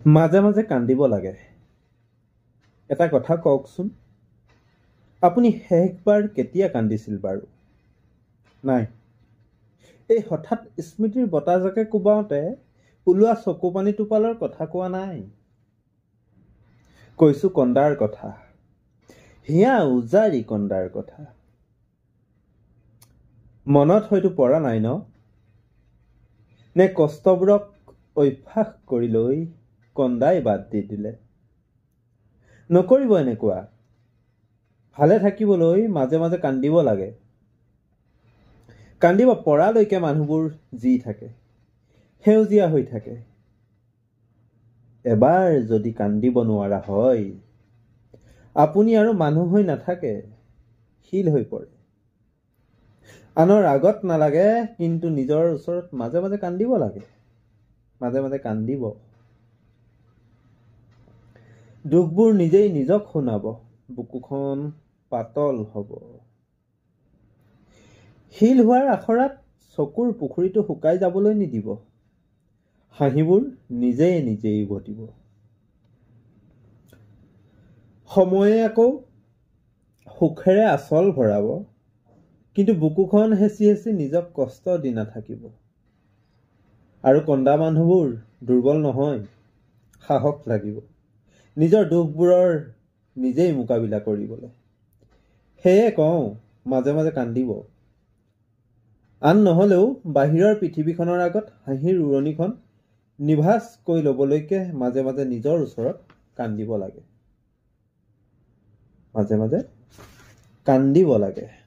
মাজে মাজে কান্দিব লাগে। এটা কথা কওকচোন, আপুনি শেষবাৰ কেতিয়া কান্দিছিল বাৰু? নাই, এই হঠাৎ স্মৃতিৰ বতাহজাকে কোবাওঁতে ওলোৱা চকুপানী টোপালৰ কথা কোৱা নাই। কৈছো কন্দাৰ কথা, হিয়া উজাৰি কন্দাৰ কথা। মনত হয়তো পৰা নাই ন? নে কষ্টবোৰক অভ্যাস কৰি লৈ কন্দাই বাদ দি দিলে? নকৰিব এনেকুৱা। ভালে থাকিবলৈ মাজে মাজে কান্দিব লাগে। কান্দিব পৰালৈকে মানুহবোৰ জি থাকে, সেউজীয়া হৈ থাকে। এবাৰ যদি কান্দিব নোৱাৰা হয়, আপুনি আৰু মানুহ হৈ নাথাকে, শিল হৈ পৰে। আনৰ আগত নালাগে, কিন্তু নিজৰ ওচৰত মাজে মাজে কান্দিব লাগে। মাজে মাজে কান্দিব। দুখবোৰ নিজেই নিজক শুনাব, বুকুখন পাতল হব। শিল হোৱাৰ আখৰাত চকুৰ পুখুৰীটো শুকাই যাবলৈ নিদিব। হাঁহিবোৰ নিজেই নিজেই উভতিব। সময়ে আকৌ সুখেৰে আচল ভৰাব, কিন্তু বুকুখন হেঁচি হেঁচি নিজক কষ্ট দি নাথাকিব। আৰু কন্দা মানুহবোৰ দুৰ্বল নহয়, সাহস লাগিব নিজৰ দুখবোৰৰ নিজেই মোকাবিলা কৰিবলৈ। সেয়ে কওঁ, মাজে মাজে কান্দিব। আন নহলেও বাহিৰৰ পৃথিৱীখনৰ আগত হাঁহিৰ উৰণিখন নিভাঁজ কৰি ল'বলৈকে মাজে মাজে নিজৰ ওচৰত কান্দিব লাগে। মাজে মাজে কান্দিব লাগে।